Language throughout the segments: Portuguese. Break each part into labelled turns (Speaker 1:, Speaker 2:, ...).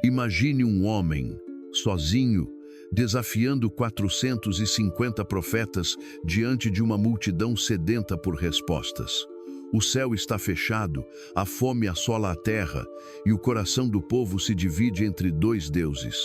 Speaker 1: Imagine um homem, sozinho, desafiando 450 profetas diante de uma multidão sedenta por respostas. O céu está fechado, a fome assola a terra e o coração do povo se divide entre dois deuses.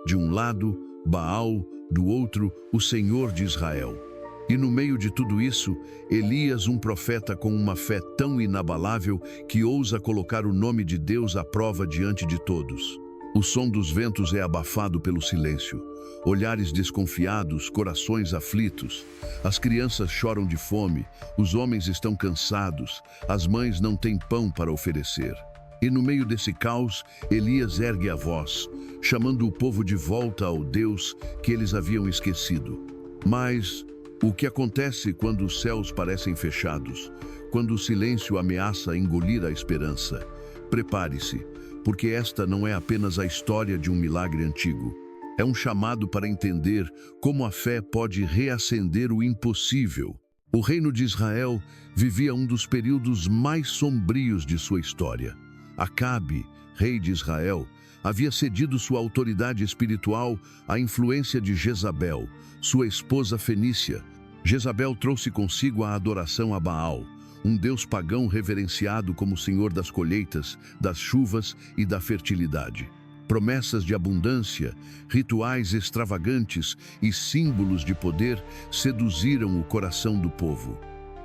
Speaker 1: De um lado, Baal, do outro, o Senhor de Israel. E no meio de tudo isso, Elias, um profeta com uma fé tão inabalável que ousa colocar o nome de Deus à prova diante de todos. O som dos ventos é abafado pelo silêncio. Olhares desconfiados, corações aflitos. As crianças choram de fome, os homens estão cansados, as mães não têm pão para oferecer. E no meio desse caos, Elias ergue a voz, chamando o povo de volta ao Deus que eles haviam esquecido. Mas o que acontece quando os céus parecem fechados, quando o silêncio ameaça engolir a esperança? Prepare-se, porque esta não é apenas a história de um milagre antigo. É um chamado para entender como a fé pode reacender o impossível. O reino de Israel vivia um dos períodos mais sombrios de sua história. Acabe, rei de Israel, havia cedido sua autoridade espiritual à influência de Jezabel, sua esposa fenícia. Jezabel trouxe consigo a adoração a Baal, um deus pagão reverenciado como senhor das colheitas, das chuvas e da fertilidade. Promessas de abundância, rituais extravagantes e símbolos de poder seduziram o coração do povo.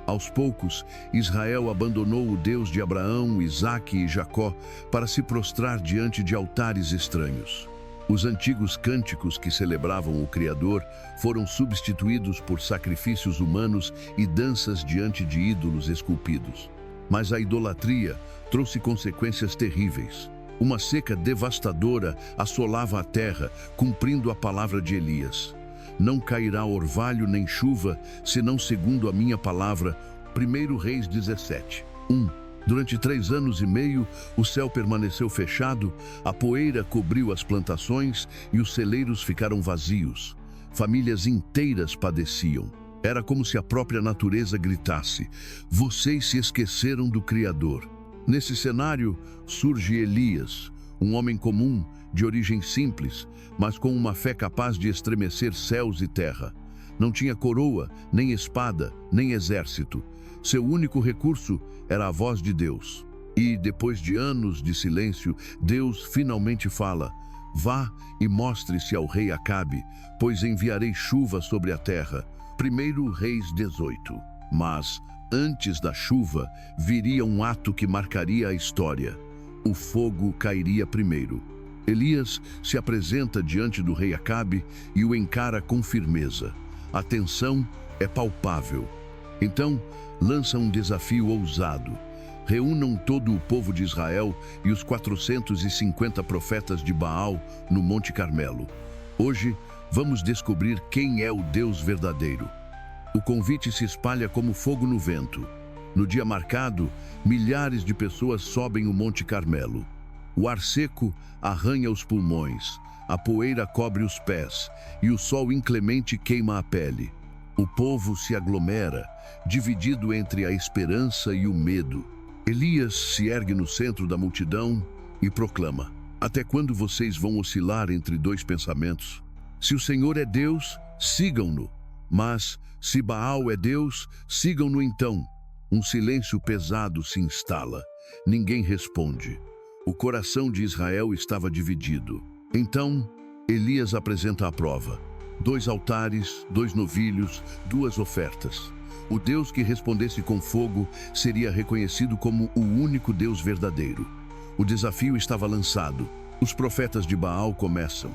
Speaker 1: Aos poucos, Israel abandonou o Deus de Abraão, Isaque e Jacó para se prostrar diante de altares estranhos. Os antigos cânticos que celebravam o Criador foram substituídos por sacrifícios humanos e danças diante de ídolos esculpidos. Mas a idolatria trouxe consequências terríveis. Uma seca devastadora assolava a terra, cumprindo a palavra de Elias. Não cairá orvalho nem chuva, senão segundo a minha palavra. 1 Reis 17, 1. Durante 3 anos e meio, o céu permaneceu fechado, a poeira cobriu as plantações e os celeiros ficaram vazios. Famílias inteiras padeciam. Era como se a própria natureza gritasse: vocês se esqueceram do Criador. Nesse cenário, surge Elias, um homem comum, de origem simples, mas com uma fé capaz de estremecer céus e terra. Não tinha coroa, nem espada, nem exército. Seu único recurso era a voz de Deus. E, depois de anos de silêncio, Deus finalmente fala: vá e mostre-se ao rei Acabe, pois enviarei chuva sobre a terra. 1 Reis 18. Mas, antes da chuva, viria um ato que marcaria a história. O fogo cairia primeiro. Elias se apresenta diante do rei Acabe e o encara com firmeza. A tensão é palpável. Então, lança um desafio ousado. Reúnam todo o povo de Israel e os 450 profetas de Baal no Monte Carmelo. Hoje, vamos descobrir quem é o Deus verdadeiro. O convite se espalha como fogo no vento. No dia marcado, milhares de pessoas sobem o Monte Carmelo. O ar seco arranha os pulmões, a poeira cobre os pés e o sol inclemente queima a pele. O povo se aglomera, dividido entre a esperança e o medo. Elias se ergue no centro da multidão e proclama: até quando vocês vão oscilar entre dois pensamentos? Se o Senhor é Deus, sigam-no. Mas, se Baal é Deus, sigam-no então. Um silêncio pesado se instala. Ninguém responde. O coração de Israel estava dividido. Então, Elias apresenta a prova. 2 altares, 2 novilhos, 2 ofertas. O Deus que respondesse com fogo seria reconhecido como o único Deus verdadeiro. O desafio estava lançado. Os profetas de Baal começam.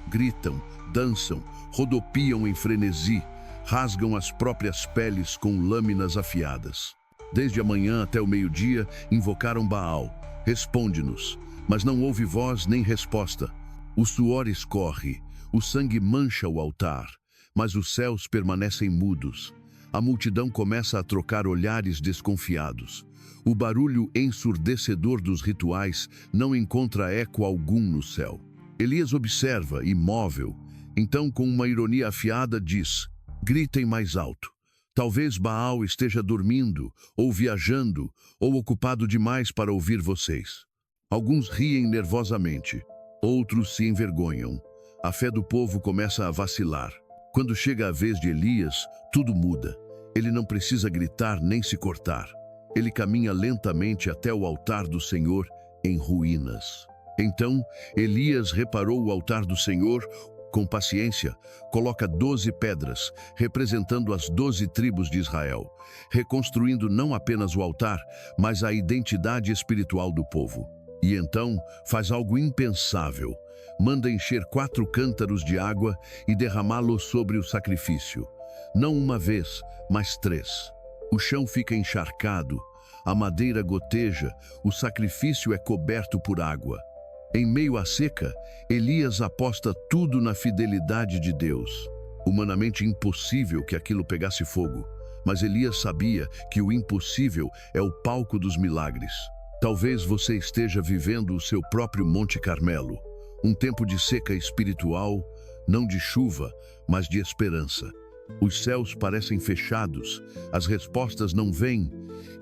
Speaker 1: Gritam, dançam, rodopiam em frenesi, rasgam as próprias peles com lâminas afiadas. Desde a manhã até o meio-dia, invocaram Baal. Responde-nos. Mas não houve voz nem resposta. O suor escorre, o sangue mancha o altar, mas os céus permanecem mudos. A multidão começa a trocar olhares desconfiados. O barulho ensurdecedor dos rituais não encontra eco algum no céu. Elias observa, imóvel. Então, com uma ironia afiada, diz: gritem mais alto. Talvez Baal esteja dormindo, ou viajando, ou ocupado demais para ouvir vocês. Alguns riem nervosamente. Outros se envergonham. A fé do povo começa a vacilar. Quando chega a vez de Elias, tudo muda. Ele não precisa gritar nem se cortar. Ele caminha lentamente até o altar do Senhor em ruínas. Então, Elias reparou o altar do Senhor. Com paciência, coloca 12 pedras, representando as 12 tribos de Israel, reconstruindo não apenas o altar, mas a identidade espiritual do povo. E então, faz algo impensável. Manda encher 4 cântaros de água e derramá-los sobre o sacrifício. Não uma vez, mas 3. O chão fica encharcado, a madeira goteja, o sacrifício é coberto por água. Em meio à seca, Elias aposta tudo na fidelidade de Deus. Humanamente impossível que aquilo pegasse fogo, mas Elias sabia que o impossível é o palco dos milagres. Talvez você esteja vivendo o seu próprio Monte Carmelo, um tempo de seca espiritual, não de chuva, mas de esperança. Os céus parecem fechados, as respostas não vêm,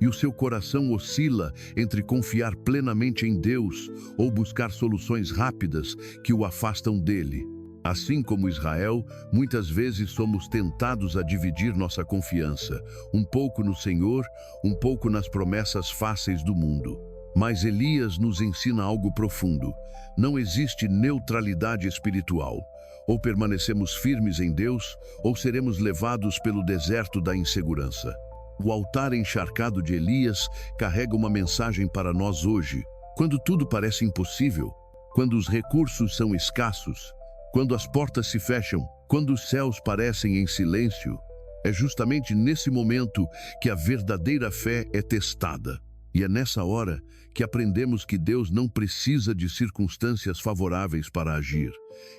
Speaker 1: e o seu coração oscila entre confiar plenamente em Deus ou buscar soluções rápidas que o afastam dele. Assim como Israel, muitas vezes somos tentados a dividir nossa confiança, um pouco no Senhor, um pouco nas promessas fáceis do mundo. Mas Elias nos ensina algo profundo. Não existe neutralidade espiritual. Ou permanecemos firmes em Deus, ou seremos levados pelo deserto da insegurança. O altar encharcado de Elias carrega uma mensagem para nós hoje. Quando tudo parece impossível, quando os recursos são escassos, quando as portas se fecham, quando os céus parecem em silêncio, é justamente nesse momento que a verdadeira fé é testada. E é nessa hora que aprendemos que Deus não precisa de circunstâncias favoráveis para agir.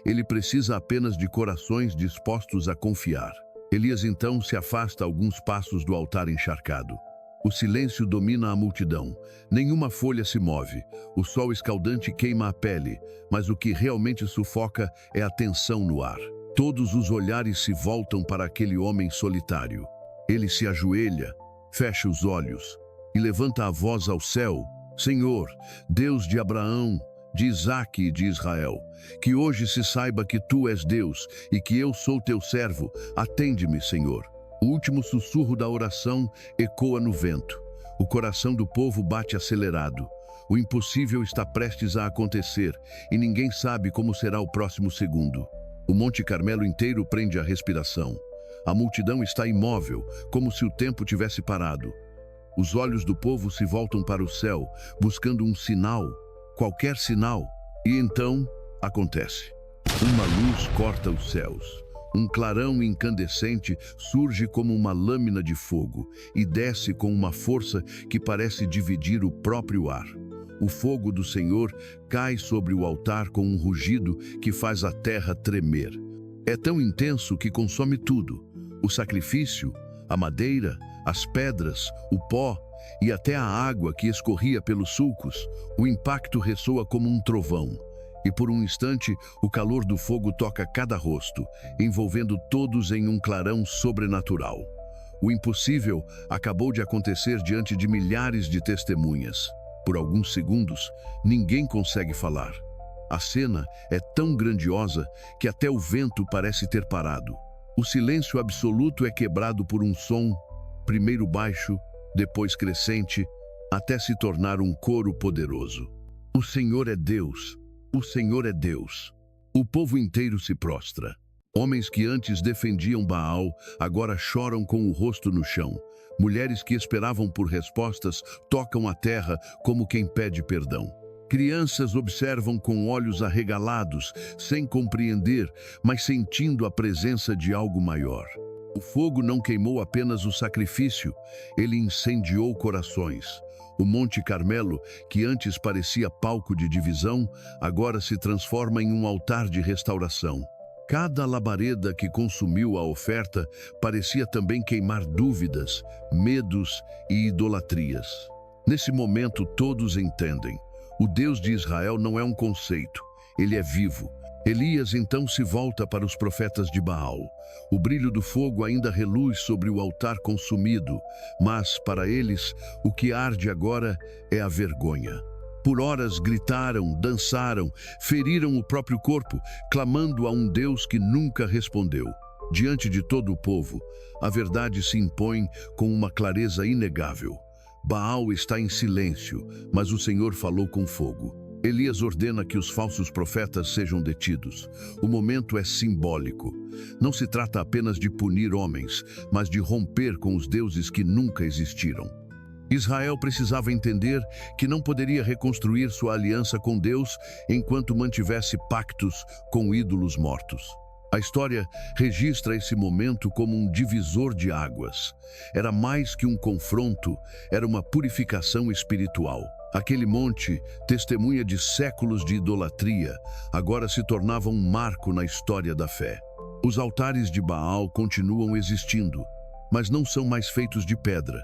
Speaker 1: Ele precisa apenas de corações dispostos a confiar. Elias então se afasta alguns passos do altar encharcado. O silêncio domina a multidão. Nenhuma folha se move. O sol escaldante queima a pele, mas o que realmente sufoca é a tensão no ar. Todos os olhares se voltam para aquele homem solitário. Ele se ajoelha, fecha os olhos e levanta a voz ao céu: Senhor, Deus de Abraão, de Isaque e de Israel, que hoje se saiba que Tu és Deus e que eu sou Teu servo. Atende-me, Senhor. O último sussurro da oração ecoa no vento. O coração do povo bate acelerado. O impossível está prestes a acontecer e ninguém sabe como será o próximo segundo. O Monte Carmelo inteiro prende a respiração. A multidão está imóvel, como se o tempo tivesse parado. Os olhos do povo se voltam para o céu, buscando um sinal, qualquer sinal. E então, acontece. Uma luz corta os céus. Um clarão incandescente surge como uma lâmina de fogo e desce com uma força que parece dividir o próprio ar. O fogo do Senhor cai sobre o altar com um rugido que faz a terra tremer. É tão intenso que consome tudo: o sacrifício, a madeira, as pedras, o pó e até a água que escorria pelos sulcos. O impacto ressoa como um trovão. E por um instante, o calor do fogo toca cada rosto, envolvendo todos em um clarão sobrenatural. O impossível acabou de acontecer diante de milhares de testemunhas. Por alguns segundos, ninguém consegue falar. A cena é tão grandiosa que até o vento parece ter parado. O silêncio absoluto é quebrado por um som, primeiro baixo, depois crescente, até se tornar um coro poderoso. O Senhor é Deus. O Senhor é Deus. O povo inteiro se prostra. Homens que antes defendiam Baal, agora choram com o rosto no chão. Mulheres que esperavam por respostas, tocam a terra como quem pede perdão. Crianças observam com olhos arregalados, sem compreender, mas sentindo a presença de algo maior. O fogo não queimou apenas o sacrifício, ele incendiou corações. O Monte Carmelo, que antes parecia palco de divisão, agora se transforma em um altar de restauração. Cada labareda que consumiu a oferta parecia também queimar dúvidas, medos e idolatrias. Nesse momento todos entendem: o Deus de Israel não é um conceito, ele é vivo. Elias então se volta para os profetas de Baal. O brilho do fogo ainda reluz sobre o altar consumido, mas, para eles, o que arde agora é a vergonha. Por horas gritaram, dançaram, feriram o próprio corpo, clamando a um Deus que nunca respondeu. Diante de todo o povo, a verdade se impõe com uma clareza inegável. Baal está em silêncio, mas o Senhor falou com fogo. Elias ordena que os falsos profetas sejam detidos. O momento é simbólico. Não se trata apenas de punir homens, mas de romper com os deuses que nunca existiram. Israel precisava entender que não poderia reconstruir sua aliança com Deus enquanto mantivesse pactos com ídolos mortos. A história registra esse momento como um divisor de águas. Era mais que um confronto, era uma purificação espiritual. Aquele monte, testemunha de séculos de idolatria, agora se tornava um marco na história da fé. Os altares de Baal continuam existindo, mas não são mais feitos de pedra.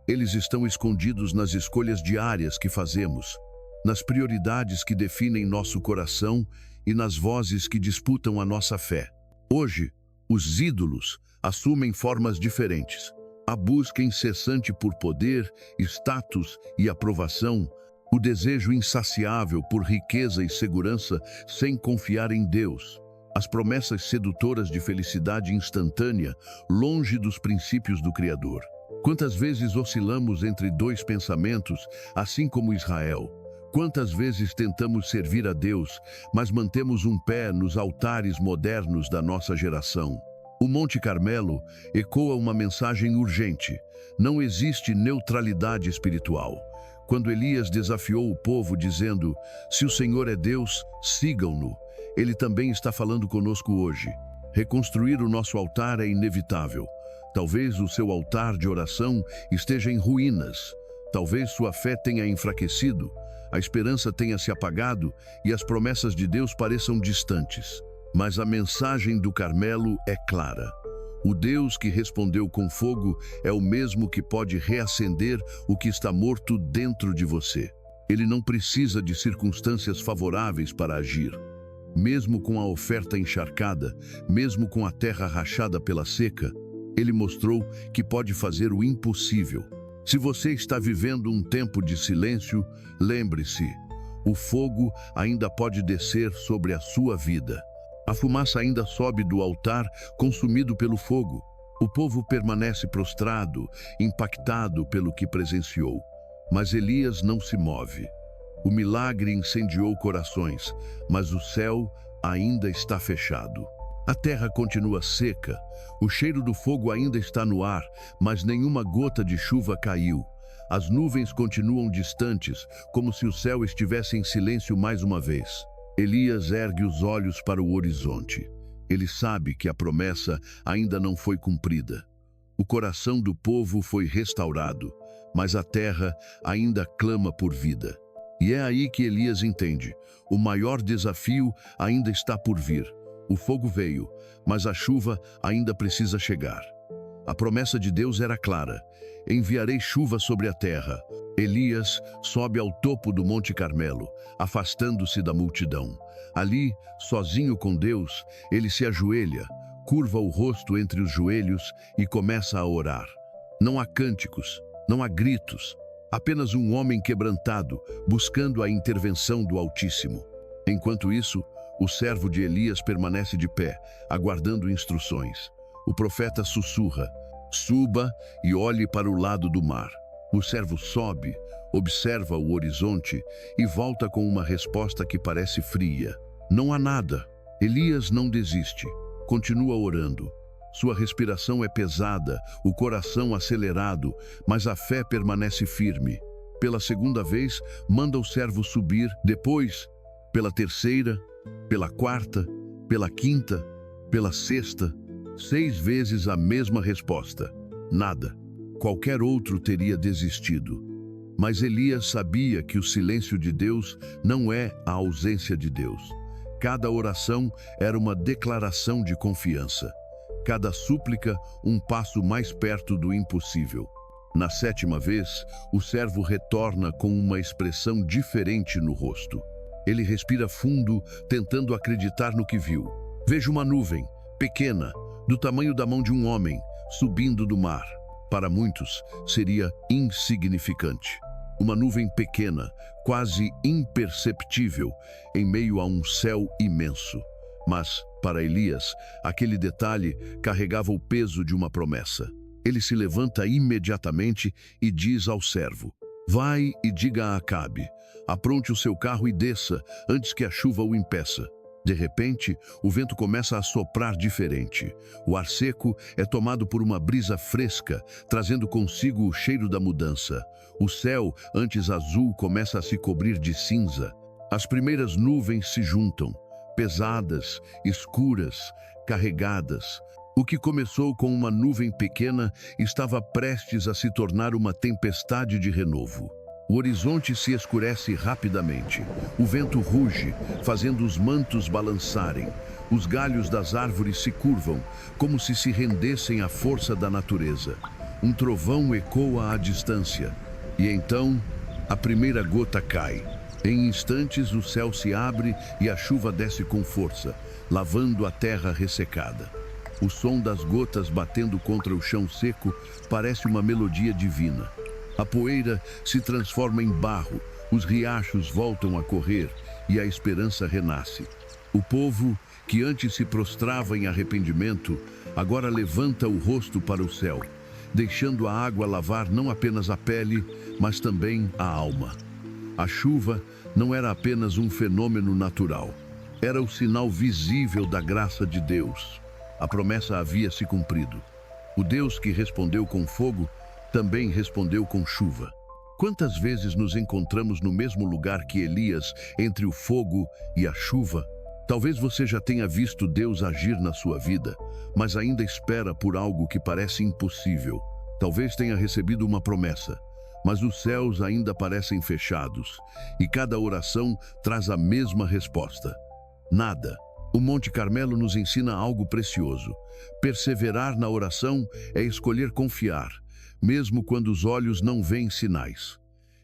Speaker 1: Eles estão escondidos nas escolhas diárias que fazemos, nas prioridades que definem nosso coração e nas vozes que disputam a nossa fé. Hoje, os ídolos assumem formas diferentes. A busca incessante por poder, status e aprovação, o desejo insaciável por riqueza e segurança sem confiar em Deus, as promessas sedutoras de felicidade instantânea, longe dos princípios do Criador. Quantas vezes oscilamos entre dois pensamentos, assim como Israel? Quantas vezes tentamos servir a Deus, mas mantemos um pé nos altares modernos da nossa geração? O Monte Carmelo ecoa uma mensagem urgente. Não existe neutralidade espiritual. Quando Elias desafiou o povo dizendo, se o Senhor é Deus, sigam-no, ele também está falando conosco hoje. Reconstruir o nosso altar é inevitável. Talvez o seu altar de oração esteja em ruínas. Talvez sua fé tenha enfraquecido, a esperança tenha se apagado e as promessas de Deus pareçam distantes. Mas a mensagem do Carmelo é clara. O Deus que respondeu com fogo é o mesmo que pode reacender o que está morto dentro de você. Ele não precisa de circunstâncias favoráveis para agir. Mesmo com a oferta encharcada, mesmo com a terra rachada pela seca, ele mostrou que pode fazer o impossível. Se você está vivendo um tempo de silêncio, lembre-se, o fogo ainda pode descer sobre a sua vida. A fumaça ainda sobe do altar, consumido pelo fogo. O povo permanece prostrado, impactado pelo que presenciou. Mas Elias não se move. O milagre incendiou corações, mas o céu ainda está fechado. A terra continua seca, o cheiro do fogo ainda está no ar, mas nenhuma gota de chuva caiu. As nuvens continuam distantes, como se o céu estivesse em silêncio mais uma vez. Elias ergue os olhos para o horizonte. Ele sabe que a promessa ainda não foi cumprida. O coração do povo foi restaurado, mas a terra ainda clama por vida. E é aí que Elias entende: o maior desafio ainda está por vir. O fogo veio, mas a chuva ainda precisa chegar. A promessa de Deus era clara: enviarei chuva sobre a terra. Elias sobe ao topo do Monte Carmelo, afastando-se da multidão. Ali, sozinho com Deus, ele se ajoelha, curva o rosto entre os joelhos e começa a orar. Não há cânticos, não há gritos, apenas um homem quebrantado, buscando a intervenção do Altíssimo. Enquanto isso, o servo de Elias permanece de pé, aguardando instruções. O profeta sussurra: suba e olhe para o lado do mar. O servo sobe, observa o horizonte e volta com uma resposta que parece fria. Não há nada. Elias não desiste. Continua orando. Sua respiração é pesada, o coração acelerado, mas a fé permanece firme. Pela segunda vez, manda o servo subir. Depois, pela terceira, pela quarta, pela quinta, pela sexta, 6 vezes a mesma resposta: nada. Qualquer outro teria desistido. Mas Elias sabia que o silêncio de Deus não é a ausência de Deus. Cada oração era uma declaração de confiança. Cada súplica, um passo mais perto do impossível. Na 7ª vez, o servo retorna com uma expressão diferente no rosto. Ele respira fundo, tentando acreditar no que viu. Vejo uma nuvem, pequena, do tamanho da mão de um homem, subindo do mar. Para muitos, seria insignificante. Uma nuvem pequena, quase imperceptível, em meio a um céu imenso. Mas, para Elias, aquele detalhe carregava o peso de uma promessa. Ele se levanta imediatamente e diz ao servo: vai e diga a Acabe, apronte o seu carro e desça, antes que a chuva o impeça. De repente, o vento começa a soprar diferente. O ar seco é tomado por uma brisa fresca, trazendo consigo o cheiro da mudança. O céu, antes azul, começa a se cobrir de cinza. As primeiras nuvens se juntam, pesadas, escuras, carregadas. O que começou com uma nuvem pequena estava prestes a se tornar uma tempestade de renovo. O horizonte se escurece rapidamente. O vento ruge, fazendo os mantos balançarem. Os galhos das árvores se curvam, como se rendessem à força da natureza. Um trovão ecoa à distância. E então, a primeira gota cai. Em instantes, o céu se abre e a chuva desce com força, lavando a terra ressecada. O som das gotas batendo contra o chão seco parece uma melodia divina. A poeira se transforma em barro, os riachos voltam a correr e a esperança renasce. O povo, que antes se prostrava em arrependimento, agora levanta o rosto para o céu, deixando a água lavar não apenas a pele, mas também a alma. A chuva não era apenas um fenômeno natural, era o sinal visível da graça de Deus. A promessa havia se cumprido. O Deus que respondeu com fogo também respondeu com chuva. Quantas vezes nos encontramos no mesmo lugar que Elias, entre o fogo e a chuva? Talvez você já tenha visto Deus agir na sua vida, mas ainda espera por algo que parece impossível. Talvez tenha recebido uma promessa, mas os céus ainda parecem fechados, e cada oração traz a mesma resposta: nada. O Monte Carmelo nos ensina algo precioso. Perseverar na oração é escolher confiar, mesmo quando os olhos não veem sinais.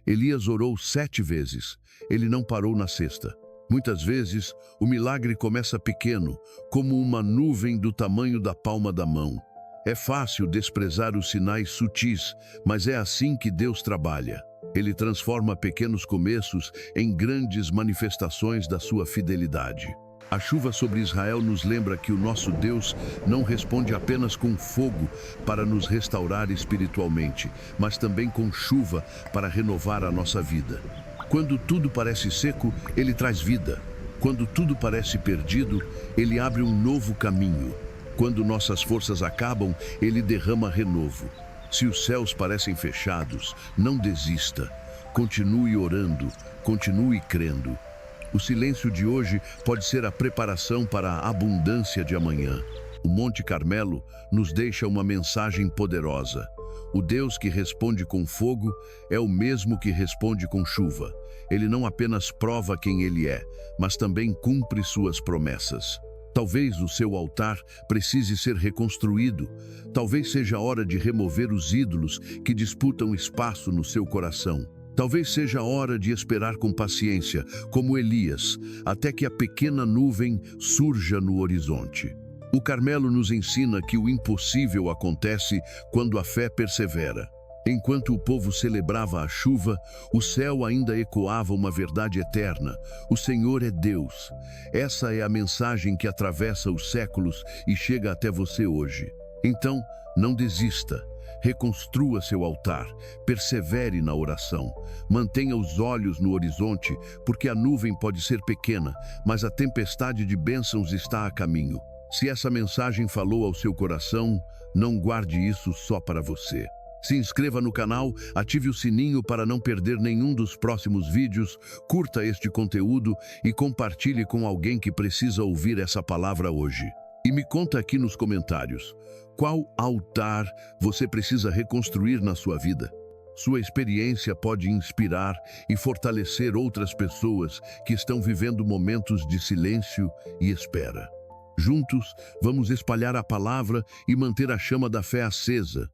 Speaker 1: Elias orou 7 vezes. Ele não parou na sexta. Muitas vezes, o milagre começa pequeno, como uma nuvem do tamanho da palma da mão. É fácil desprezar os sinais sutis, mas é assim que Deus trabalha. Ele transforma pequenos começos em grandes manifestações da sua fidelidade. A chuva sobre Israel nos lembra que o nosso Deus não responde apenas com fogo para nos restaurar espiritualmente, mas também com chuva para renovar a nossa vida. Quando tudo parece seco, Ele traz vida. Quando tudo parece perdido, Ele abre um novo caminho. Quando nossas forças acabam, Ele derrama renovo. Se os céus parecem fechados, não desista. Continue orando, continue crendo. O silêncio de hoje pode ser a preparação para a abundância de amanhã. O Monte Carmelo nos deixa uma mensagem poderosa. O Deus que responde com fogo é o mesmo que responde com chuva. Ele não apenas prova quem Ele é, mas também cumpre suas promessas. Talvez o seu altar precise ser reconstruído. Talvez seja hora de remover os ídolos que disputam espaço no seu coração. Talvez seja a hora de esperar com paciência, como Elias, até que a pequena nuvem surja no horizonte. O Carmelo nos ensina que o impossível acontece quando a fé persevera. Enquanto o povo celebrava a chuva, o céu ainda ecoava uma verdade eterna: o Senhor é Deus. Essa é a mensagem que atravessa os séculos e chega até você hoje. Então, não desista. Reconstrua seu altar, persevere na oração, mantenha os olhos no horizonte, porque a nuvem pode ser pequena, mas a tempestade de bênçãos está a caminho. Se essa mensagem falou ao seu coração, não guarde isso só para você. Se inscreva no canal, ative o sininho para não perder nenhum dos próximos vídeos, curta este conteúdo e compartilhe com alguém que precisa ouvir essa palavra hoje. E me conta aqui nos comentários, qual altar você precisa reconstruir na sua vida? Sua experiência pode inspirar e fortalecer outras pessoas que estão vivendo momentos de silêncio e espera. Juntos, vamos espalhar a palavra e manter a chama da fé acesa.